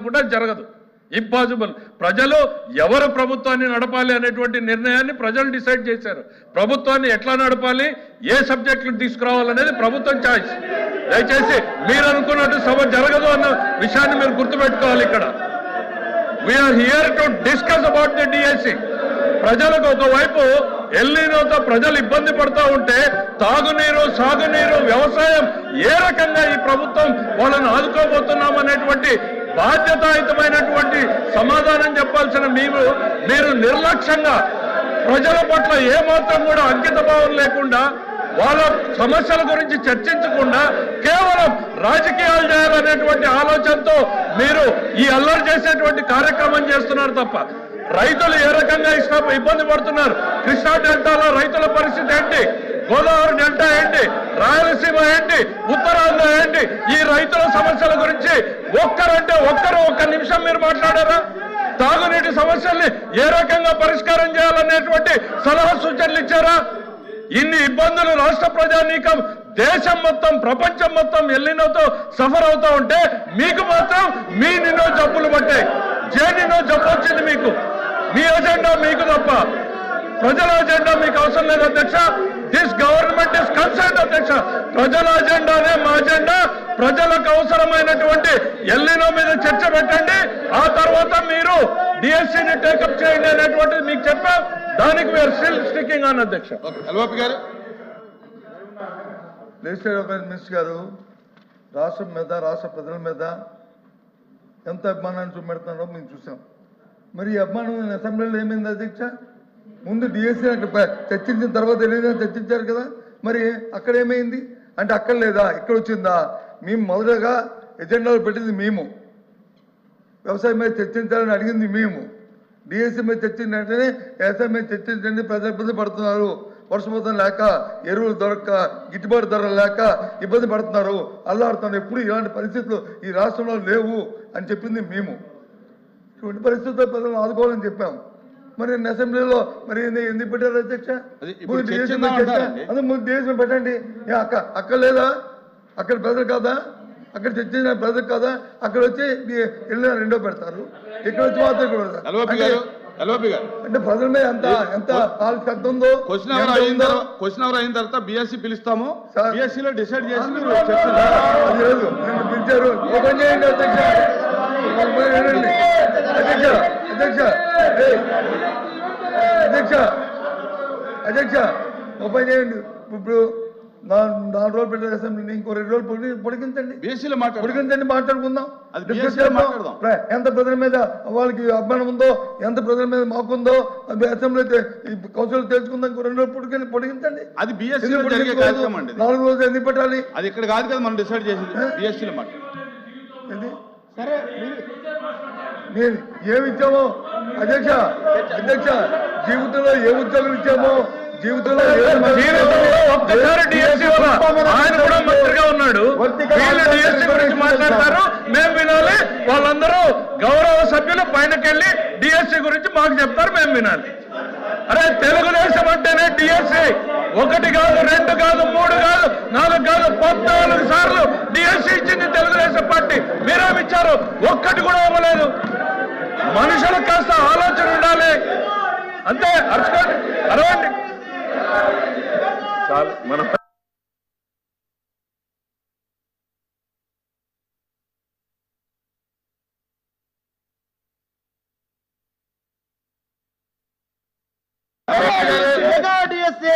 కూడా జరగదు, ఇంపాసిబుల్. ప్రజలు ఎవరు ప్రభుత్వాన్ని నడపాలి అనేటువంటి నిర్ణయాన్ని ప్రజలు డిసైడ్ చేశారు. ప్రభుత్వాన్ని ఎట్లా నడపాలి, ఏ సబ్జెక్టులు తీసుకురావాలనేది ప్రభుత్వం చాయిస్. దయచేసి మీరు అనుకున్నట్టు సభ జరగదు అన్న విషయాన్ని మీరు గుర్తుపెట్టుకోవాలి. ఇక్కడ we're here to discuss about the DSC. ప్రజలకు ఒకవైపు ఎల్నినోతో ప్రజలు ఇబ్బంది పడుతూ ఉంటే తాగునీరు, సాగునీరు, వ్యవసాయం ఏ రకంగా ఈ ప్రభుత్వం వాళ్ళని ఆదుకోబోతున్నాం అనేటువంటి బాధ్యతాయుతమైనటువంటి సమాధానం చెప్పాల్సిన మీరు నిర్లక్ష్యంగా ప్రజల పట్ల ఏమాత్రం కూడా అంకిత భావం లేకుండా, వాళ్ళ సమస్యల గురించి చర్చించకుండా కేవలం రాజకీయాలు చేయాలనేటువంటి ఆలోచనతో మీరు ఈ అల్లరి చేసేటువంటి కార్యక్రమం చేస్తున్నారు తప్ప రైతులు ఏ రకంగా ఇబ్బంది పడుతున్నారు, కృష్ణా డెల్టాలో రైతుల పరిస్థితి ఏంటి, గోదావరి డెల్టా ఏంటి, రాయలసీమ ఏంటి, ఉత్తరాంధ్ర ఏంటి, ఈ రైతుల సమస్యల గురించి ఒక్క నిమిషం మీరు మాట్లాడారా? తాగునీటి సమస్యల్ని ఏ రకంగా పరిష్కారం చేయాలనేటువంటి సలహా సూచనలు ఇచ్చారా? ఇన్ని ఇబ్బందులు రాష్ట్ర ప్రజానీకం, దేశం మొత్తం, ప్రపంచం మొత్తం ఎల్లినోతో సఫర్ అవుతా ఉంటే మీకు మాత్రం మీ నిన్నో జబ్బులు పట్టాయి. నిన్నో జబ్బు వచ్చింది మీకు. మీ అజెండా మీకు తప్ప ప్రజల అజెండా మీకు అవసరం లేదు అధ్యక్ష. దిస్ గవర్నమెంట్ ఇస్ కన్సర్న్ అధ్యక్ష. ప్రజల అజెండానే మా అజెండా. ప్రజలకు అవసరమైనటువంటి ఎల్లినో మీద చర్చ పెట్టండి, ఆ తర్వాత మీరు డిఎస్సిని టేకప్ చేయండి అనేటువంటిది మీకు చెప్పాం. దానికి వీఆర్ స్టిల్ స్టికింగ్ ఆన్ అధ్యక్ష. లెజిస్లేటివ్ అఫైర్స్ మినిస్టర్ గారు రాష్ట్రం మీద, రాష్ట్ర ప్రజల మీద ఎంత అభిమానాన్ని చూపెడుతున్నారో మేము చూసాం. మరి ఈ అభిమానం అసెంబ్లీలో ఏమైంది అధ్యక్ష? ముందు డిఎస్సీ అక్కడ చర్చించిన తర్వాత ఏదైనా చర్చించారు కదా, మరి అక్కడ ఏమైంది అంటే అక్కడ లేదా ఇక్కడ వచ్చిందా? మేము మొదటగా ఎజెండాలో పెట్టింది మేము, వ్యవసాయం మీద చర్చించాలని అడిగింది మేము. డిఎస్సీ మీద చర్చించిన వెంటనే వ్యవసాయం మీద చర్చించండి, ప్రజలు ఇబ్బంది పడుతున్నారు, వర్షపాతం లేక, ఎరువులు దొరక్క, గిట్టుబాటు ధరలు లేక ఇబ్బంది పడుతున్నారు, అల్లాడుతున్నారు, ఎప్పుడు ఇలాంటి పరిస్థితులు ఈ రాష్ట్రంలో లేవు అని చెప్పింది మేము. ఇటువంటి పరిస్థితుల్లో ప్రజలను ఆదుకోవాలని చెప్పాం. మరి అసెంబ్లీలో మరి ఎందుకు పెట్టారు అధ్యక్ష? ముందు డిఎస్సీ పెట్టండి. అక్కడ లేదా? అక్కడ ప్రజలు కాదా? అక్కడ చర్చించిన ప్రజలు కాదా? అక్కడ వచ్చి వెళ్ళిన రెండో పెడతారు, ఇక్కడ వచ్చి మాత్రం ఇక్కడ పెడతారు. అంటే ప్రజల మీద ఎంత శక్తి ఉందో. క్వశ్చన్ అవర్ అయిన తర్వాత బిఎస్సీ పిలుస్తాము, బిఎస్సీలో డిసైడ్ చేసి మీరు అది లేదు. నన్ను పిలిచారు, ఓపెన్ చేయండి అధ్యక్ష. అధ్యక్ష అధ్యక్ష అధ్యక్ష అధ్యక్ష ఓపెన్ చేయండి. ఇప్పుడు 4 రోజులు పెట్టారు అసెంబ్లీని, ఇంకో 2 రోజులు పొడిగించండి, పొడిగించండి, మాట్లాడుకుందాం. ఎంత ప్రజల మీద వాళ్ళకి అభిమానం ఉందో, ఎంత ప్రజల మీద మాకుందో అసెంబ్లీ కౌన్సిల్ తెలుసుకుందాం. ఇంకో 2 రోజులు పొడిగించండి. అది బిఎస్సీ 4 రోజులు ఎందుకు పెట్టాలి? అది ఇక్కడ కాదు కదా మనం డిసైడ్ చేసింది, బిఎస్సీలో మాట్లాడు. సరే మీరు ఏమి ఇచ్చామో అధ్యక్ష, అధ్యక్ష జీవితంలో ఏ ఉద్యోగం ఇచ్చామో, జీవితంలో ఒక్కసారి డిఎస్సీ ఆయన కూడా మంత్రిగా ఉన్నాడు, వీళ్ళు డిఎస్సీ గురించి మాట్లాడతారు, మేము వినాలి. వాళ్ళందరూ గౌరవ సభ్యులు పైనకెళ్ళి డిఎస్సీ గురించి మాకు చెప్తారు, మేము వినాలి. అరే తెలుగుదేశం అంటేనే డిఎస్సీ 1 కాదు, 2 కాదు, 3 కాదు, 4 కాదు, 14 సార్లు డిఎస్సీ ఇచ్చింది తెలుగుదేశం పార్టీ. మీరేమిచ్చారు? ఒక్కటి కూడా ఇవ్వలేదు. మనుషులకు కాస్త ఆలోచన ఉండాలి అంతే. అరచుకోండి, అరవండి చాలు. మన డిఎస్సీ